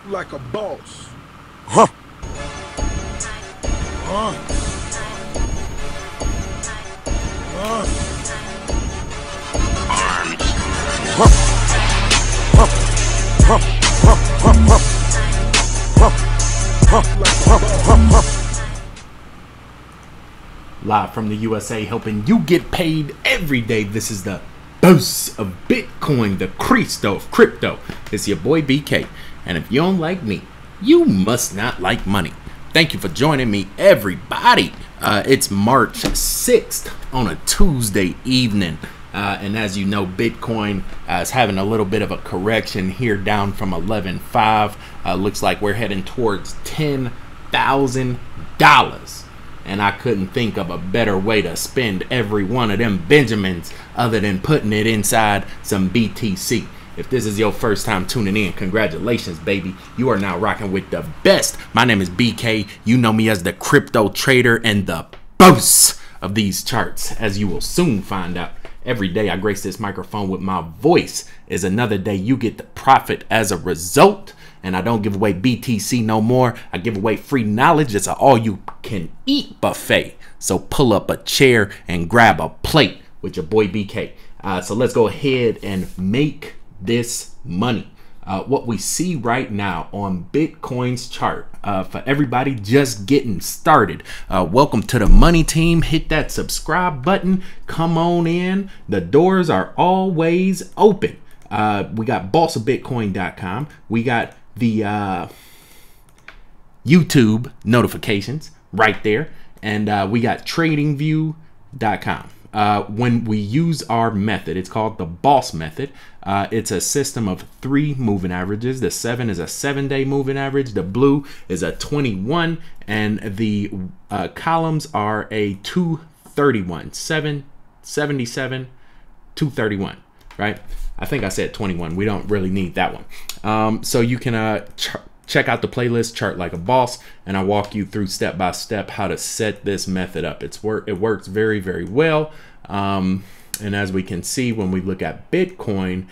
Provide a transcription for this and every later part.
like a boss. Huh. Live from the USA, helping you get paid every day. This is the boss of Bitcoin, the Cristo of crypto. It's your boy BK. And if you don't like me, you must not like money. Thank you for joining me, everybody. It's March 6th on a Tuesday evening. And as you know, Bitcoin is having a little bit of a correction here, down from 11.5. Looks like we're heading towards $10,000. And I couldn't think of a better way to spend every one of them Benjamins other than putting it inside some BTC. If this is your first time tuning in, congratulations, baby. You are now rocking with the best. My name is BK. You know me as the crypto trader and the boss of these charts, as you will soon find out. Every day I grace this microphone with my voice is another day you get the profit as a result. And I don't give away BTC no more. I give away free knowledge. It's an all-you-can-eat buffet. So pull up a chair and grab a plate with your boy BK. So let's go ahead and make this money. What we see right now on Bitcoin's chart, for everybody just getting started, welcome to the money team. Hit that subscribe button. Come on in. The doors are always open. We got bossofbitcoin.com. We got the YouTube notifications right there, and we got tradingview.com. When we use our method, it's called the boss method. It's a system of 3 moving averages. The 7 is a 7-day moving average. The blue is a 21, and the columns are a 231, 777, 231, right? I think I said 21. We don't really need that one. So you can check out the playlist Chart Like a Boss, and I walk you through step by step how to set this method up. It works very, very well. And as we can see, when we look at Bitcoin,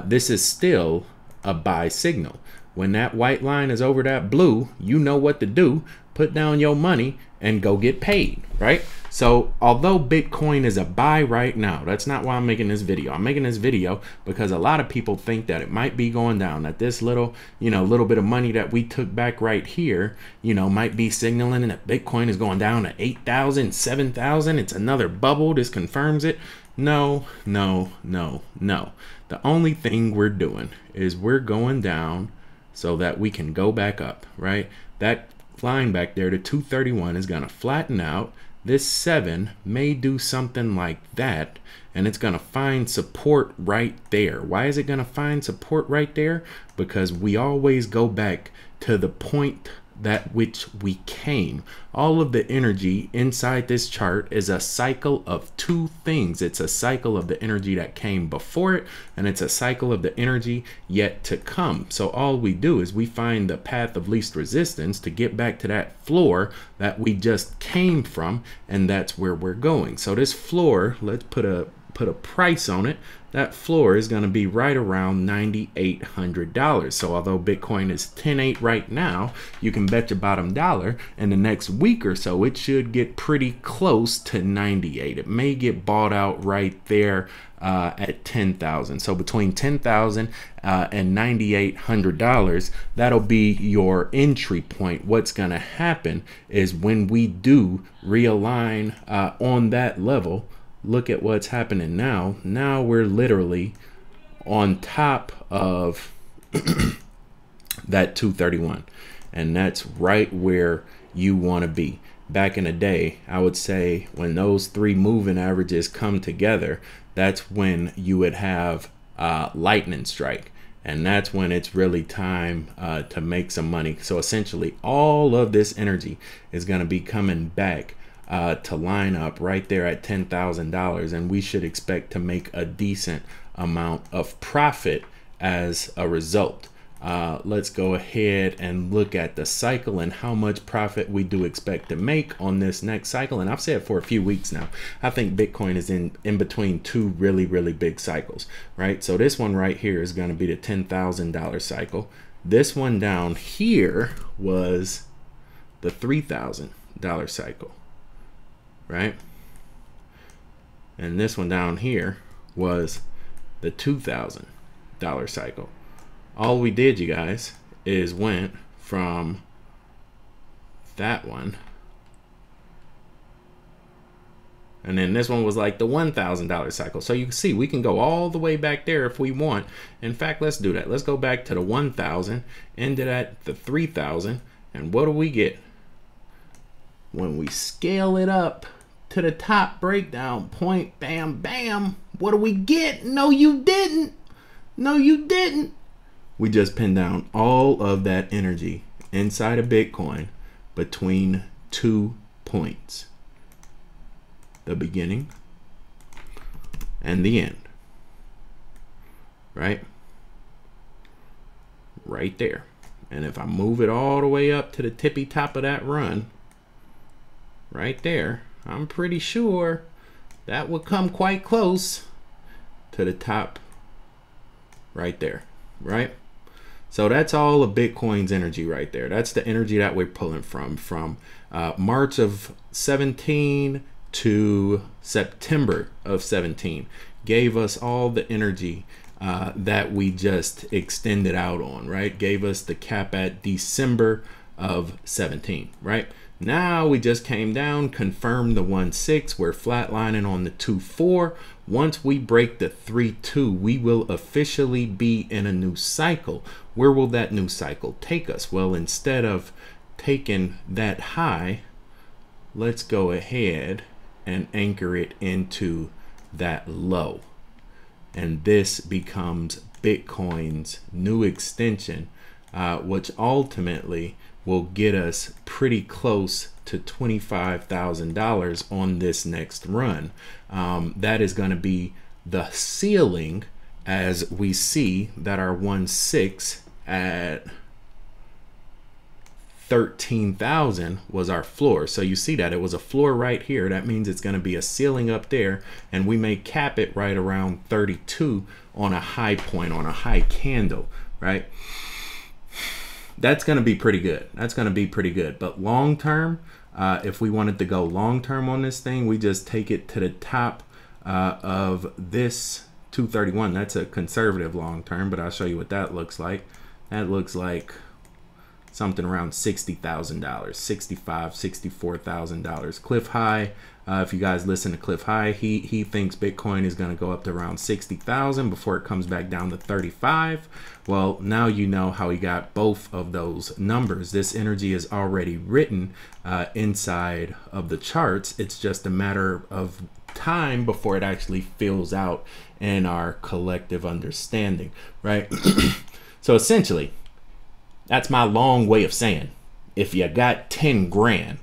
this is still a buy signal. When that white line is over that blue, you know what to do. Put down your money and go get paid, right? So although Bitcoin is a buy right now, that's not why I'm making this video. I'm making this video because a lot of people think that it might be going down, that this little bit of money that we took back right here, might be signaling that Bitcoin is going down to 8,000, 7,000. It's another bubble. This confirms it. No, no, no, no. The only thing we're doing is we're going down so that we can go back up, right? That line back there, the 231, is going to flatten out. This 7 may do something like that, and it's going to find support right there. Why is it going to find support right there? Because we always go back to the point that which we came. All of the energy inside this chart is a cycle of 2 things. It's a cycle of the energy that came before it, and it's a cycle of the energy yet to come. So all we do is we find the path of least resistance to get back to that floor that we just came from, and that's where we're going. So this floor, let's put a price on it. That floor is going to be right around $9,800. So although Bitcoin is 10.8 right now, you can bet your bottom dollar in the next week or so it should get pretty close to 98. It may get bought out right there at 10,000. So between 10,000 and $9,800, that'll be your entry point. What's going to happen is when we do realign on that level, look at what's happening now. Now we're literally on top of that 231. And that's right where you want to be. Back in the day, I would say when those 3 moving averages come together, that's when you would have lightning strike. And that's when it's really time to make some money. So essentially, all of this energy is going to be coming back to line up right there at $10,000, and we should expect to make a decent amount of profit as a result. let's go ahead and look at the cycle and how much profit we do expect to make on this next cycle. And I've said for a few weeks now, I think Bitcoin is in between two really big cycles, right? So this one right here is going to be the $10,000 cycle. This one down here was the $3,000 cycle, right? And this one down here was the $2,000 cycle. All we did, you guys, is went from that one, and then this one was like the $1,000 cycle. So you can see we can go all the way back there if we want. In fact, let's do that. Let's go back to the 1,000, ended at the 3,000, and what do we get when we scale it up to the top breakdown point? Bam, bam. What do we get? No, you didn't. No, you didn't. We just pinned down all of that energy inside of Bitcoin between 2 points. The beginning and the end. Right? Right there. And if I move it all the way up to the tippy top of that run, right there, I'm pretty sure that would come quite close to the top right there, right? So that's all of Bitcoin's energy right there. That's the energy that we're pulling from March of 17 to September of 17. Gave us all the energy that we just extended out on, right? Gave us the cap at December of 17, right? Now we just came down, confirmed the 1.6. We're flatlining on the 2.4. Once we break the 3.2, we will officially be in a new cycle. Where will that new cycle take us? Well, instead of taking that high, let's go ahead and anchor it into that low. And this becomes Bitcoin's new extension, which ultimately will get us pretty close to $25,000 on this next run. That is going to be the ceiling, as we see that our 1.6 at 13,000 was our floor. So you see that it was a floor right here. That means it's going to be a ceiling up there, and we may cap it right around 32 on a high point, on a high candle, right? That's going to be pretty good. That's going to be pretty good. But long term, if we wanted to go long term on this thing, we just take it to the top of this 231. That's a conservative long term, but I'll show you what that looks like. That looks like something around $60,000, $65,000, $64,000. Cliff High, if you guys listen to Cliff High, he thinks Bitcoin is going to go up to around 60,000 before it comes back down to 35. Well, now you know how he got both of those numbers. This energy is already written inside of the charts. It's just a matter of time before it actually fills out in our collective understanding, right? So essentially, that's my long way of saying, if you got 10 grand,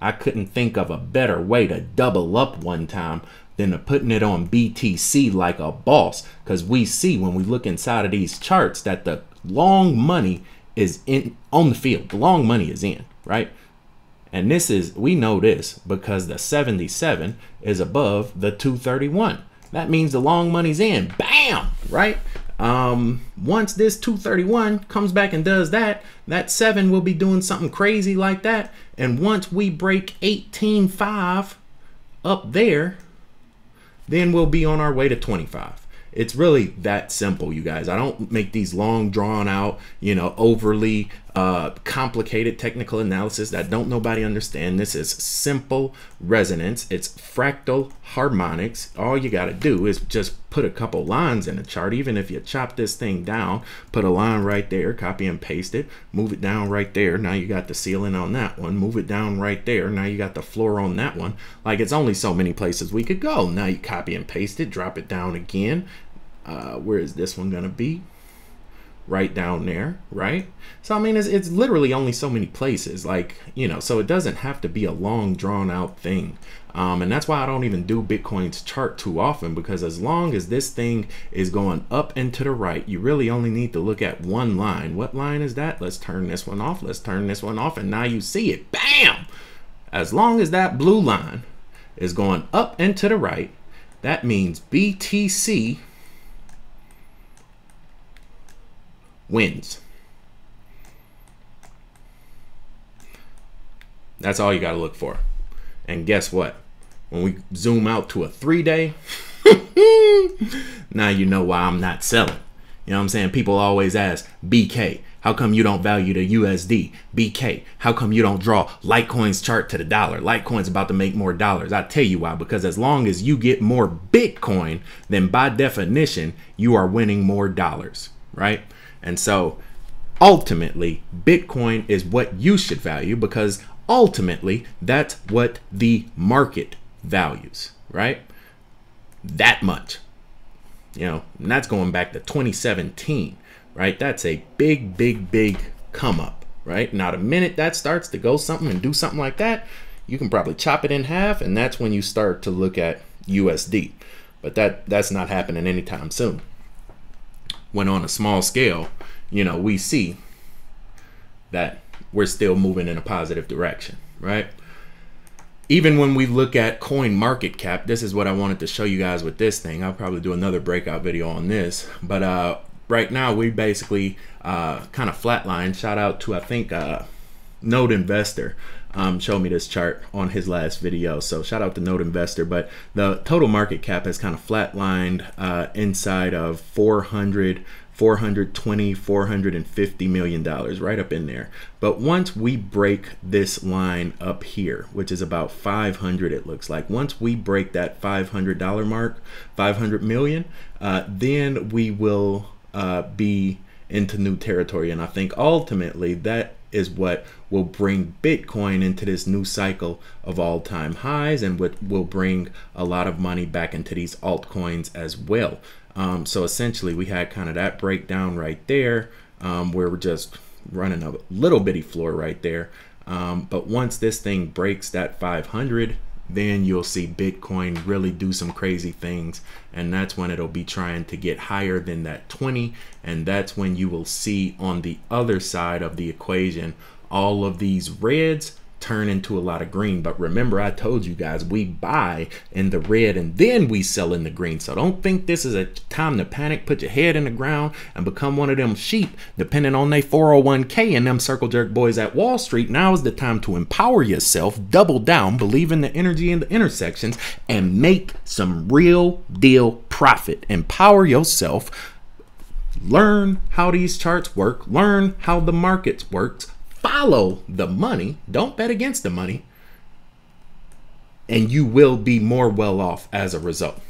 I couldn't think of a better way to double up one time than to putting it on BTC like a boss. Because we see when we look inside of these charts that the long money is in on the field. The long money is in, right? And this is, we know this because the 77 is above the 231. That means the long money's in. Bam! Right? Once this 231 comes back and does that, that 7 will be doing something crazy like that. And once we break 18.5 up there, then we'll be on our way to 25. It's really that simple, you guys. I don't make these long, drawn out, you know, overly complicated technical analysis that don't nobody understand. This is simple resonance. It's fractal harmonics. All you got to do is just put a couple lines in the chart. Even if you chop this thing down, put a line right there, copy and paste it, move it down right there. Now you got the ceiling on that one. Move it down right there. Now you got the floor on that one. Like, it's only so many places we could go. Now you copy and paste it, drop it down again. Where is this one gonna be? right down there, right? So I mean, it's literally only so many places, like, you know, so it doesn't have to be a long drawn out thing. And that's why I don't even do Bitcoin's chart too often, because as long as this thing is going up and to the right, you really only need to look at one line. What line is that? Let's turn this one off. Let's turn this one off. And now you see it. Bam! As long as that blue line is going up and to the right, that means BTC wins. That's all you got to look for. And guess what? When we zoom out to a 3-day, now you know why I'm not selling. You know what I'm saying? People always ask, BK, how come you don't value the USD? BK, how come you don't draw Litecoin's chart to the dollar? Litecoin's about to make more dollars. I tell you why, because as long as you get more Bitcoin, then by definition, you are winning more dollars, right? And so ultimately, Bitcoin is what you should value, because ultimately that's what the market values, right? That much, you know, and that's going back to 2017, right? That's a big, big, big come up, right? Now, the minute that starts to go something and do something like that, you can probably chop it in half, and that's when you start to look at USD. But that's not happening anytime soon. When on a small scale, you know, we see that we're still moving in a positive direction, right? Even when we look at coin market cap, this is what I wanted to show you guys with this thing. I'll probably do another breakout video on this, but right now we basically kind of flatline. Shout out to, I think, Node Investor showed me this chart on his last video, so shout out to Node Investor. But the total market cap has kind of flatlined inside of 420, $450 million, right up in there. But once we break this line up here, which is about 500, it looks like, once we break that $500 mark, 500 million, then we will be into new territory. And I think ultimately that is what will bring Bitcoin into this new cycle of all-time highs, and what will bring a lot of money back into these altcoins as well. So essentially we had kind of that breakdown right there, where we're just running a little bitty floor right there. But once this thing breaks that 500, then you'll see Bitcoin really do some crazy things. And that's when it'll be trying to get higher than that 20. And that's when you will see on the other side of the equation, all of these reds turn into a lot of green. But remember, I told you guys, we buy in the red and then we sell in the green. So don't think this is a time to panic, put your head in the ground and become one of them sheep depending on their 401k and them circle jerk boys at Wall Street. Now is the time to empower yourself, double down, believe in the energy in the intersections, and make some real deal profit. Empower yourself, learn how these charts work, learn how the markets works, follow the money, don't bet against the money, and you will be more well off as a result.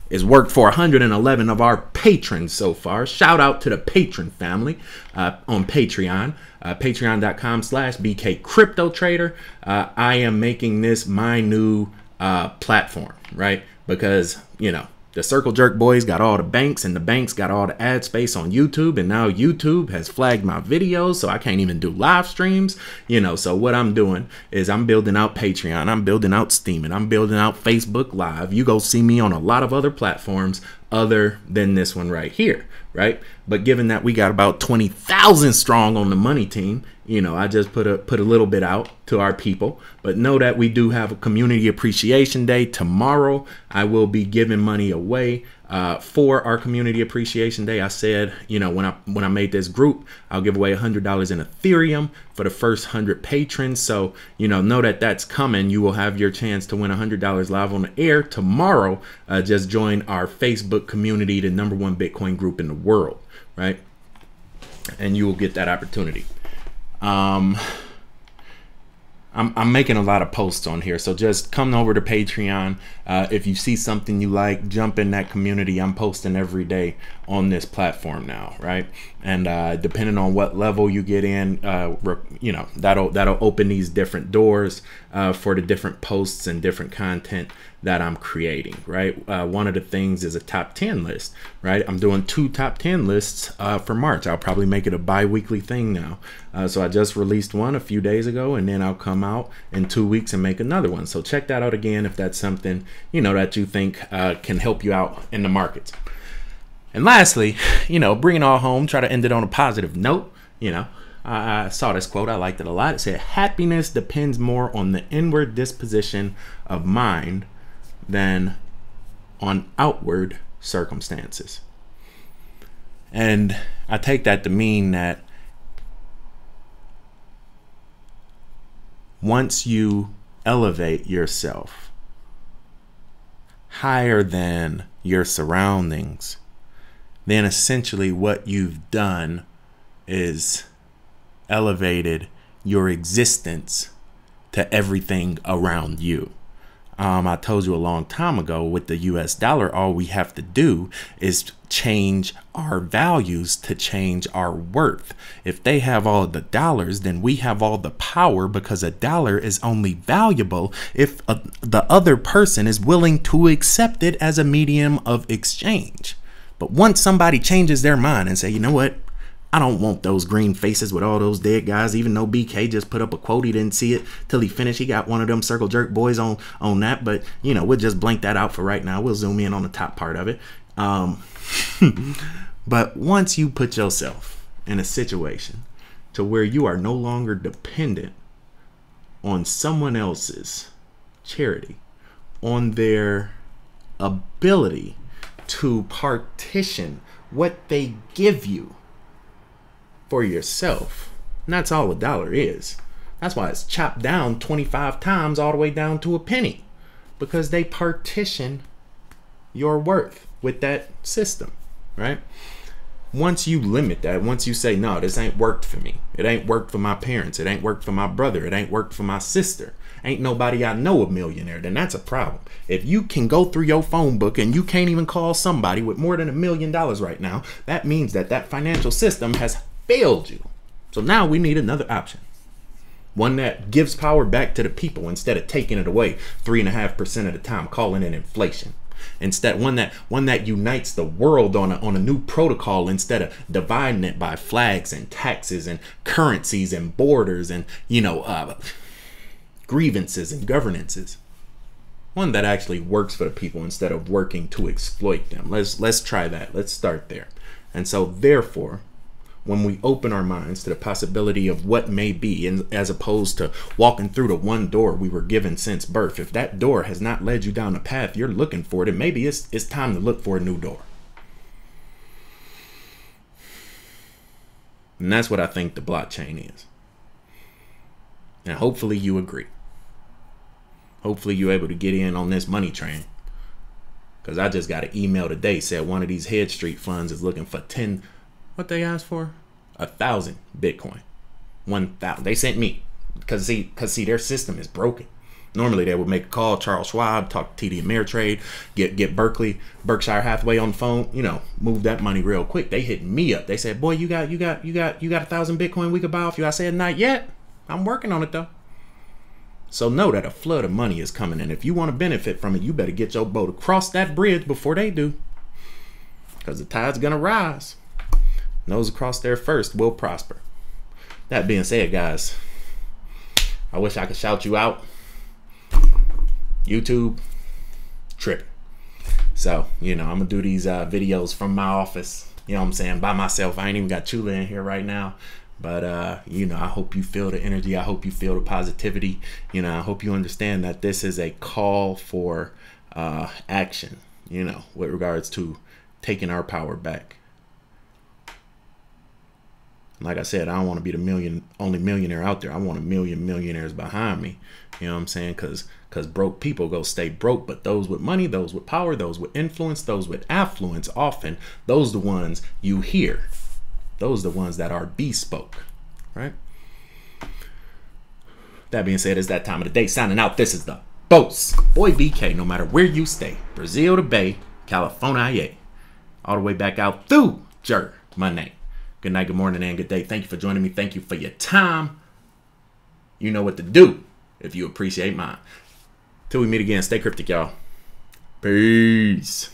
It's worked for 111 of our patrons so far. Shout out to the patron family on Patreon, patreon.com/BKCryptoTrader. I am making this my new platform, right? Because, you know, the circle jerk boys got all the banks, and the banks got all the ad space on YouTube, and now YouTube has flagged my videos, so I can't even do live streams, you know. So what I'm doing is I'm building out Patreon, I'm building out Steam, and I'm building out Facebook Live. You go see me on a lot of other platforms other than this one right here, right? But given that we got about 20,000 strong on the money team, you know, I just put a little bit out to our people. But know that we do have a community appreciation day tomorrow. I will be giving money away for our community appreciation day. I said, you know, when I made this group, I'll give away $100 in Ethereum for the first 100 patrons. So, you know that that's coming. You will have your chance to win $100 live on the air tomorrow. Just join our Facebook community, the #1 Bitcoin group in the world, right? And you will get that opportunity. I'm making a lot of posts on here, so just come over to Patreon. If you see something you like, jump in that community. I'm posting every day on this platform now, right? And depending on what level you get in, you know, that'll open these different doors for the different posts and different content that I'm creating, right? One of the things is a top 10 list, right? I'm doing 2 top 10 lists for March. I'll probably make it a bi-weekly thing now. So I just released one a few days ago, and then I'll come out in 2 weeks and make another one. So check that out again if that's something, you know, that you think can help you out in the markets. And lastly, you know, bring it all home, try to end it on a positive note. You know, I saw this quote, I liked it a lot. It said, happiness depends more on the inward disposition of mind than on outward circumstances. And I take that to mean that once you elevate yourself higher than your surroundings, then essentially what you've done is elevated your existence to everything around you. I told you a long time ago, with the US dollar, all we have to do is change our values to change our worth. If they have all the dollars, then we have all the power, because a dollar is only valuable if the other person is willing to accept it as a medium of exchange. But once somebody changes their mind and say, you know what, I don't want those green faces with all those dead guys, even though BK just put up a quote, he didn't see it till he finished. He got one of them circle jerk boys on that, but you know, we'll just blank that out for right now. We'll zoom in on the top part of it. But once you put yourself in a situation to where you are no longer dependent on someone else's charity, on their ability to partition what they give you for yourself, and that's all a dollar is. That's why it's chopped down 25 times all the way down to a penny, because they partition your worth with that system, right? Once you limit that, once you say, no, this ain't worked for me, it ain't worked for my parents, it ain't worked for my brother, it ain't worked for my sister, ain't nobody I know a millionaire, then that's a problem. If you can go through your phone book and you can't even call somebody with more than $1 million right now, that means that that financial system has failed you. So now we need another option, one that gives power back to the people instead of taking it away 3.5% of the time, calling it inflation. Instead, one that unites the world on a new protocol instead of dividing it by flags and taxes and currencies and borders and, you know, grievances and governances. One that actually works for the people instead of working to exploit them. Let's try that. Let's start there. And so therefore, when we open our minds to the possibility of what may be, and as opposed to walking through the one door we were given since birth, if that door has not led you down the path you're looking for, then maybe it's time to look for a new door. And that's what I think the blockchain is. And hopefully you agree. Hopefully you're able to get in on this money train. Because I just got an email today, said one of these Head Street funds is looking for 10, what they asked for? 1,000 Bitcoin. 1,000. They sent me. Because see, their system is broken. Normally they would make a call, Charles Schwab, talk to TD Ameritrade, get Berkshire Hathaway on the phone, you know, move that money real quick. They hit me up. They said, boy, you got 1,000 Bitcoin we could buy off you. I said, not yet. I'm working on it though. So know that a flood of money is coming in. If you want to benefit from it, you better get your boat across that bridge before they do. Because the tide's going to rise. Those across there first will prosper. That being said, guys, I wish I could shout you out. YouTube, tripping. So, you know, I'm going to do these videos from my office, you know what I'm saying, by myself. I ain't even got Chula in here right now. But, you know, I hope you feel the energy. I hope you feel the positivity. You know, I hope you understand that this is a call for action, you know, with regards to taking our power back. Like I said, I don't want to be the only millionaire out there. I want 1 million millionaires behind me. You know what I'm saying? Because broke people go stay broke. But those with money, those with power, those with influence, those with affluence, often those are the ones you hear. Those are the ones that are bespoke, right? That being said, it's that time of the day. Signing out, this is the boss, boy BK, no matter where you stay. Brazil to Bay, California. all the way back out through Germany. Good night, good morning, and good day. Thank you for joining me. Thank you for your time. You know what to do if you appreciate mine. Till we meet again, stay cryptic, y'all. Peace.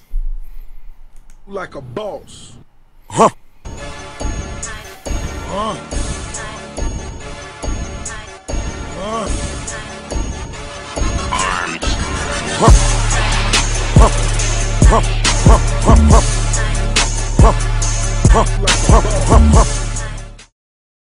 Like a boss. Huh. Arms. Huh.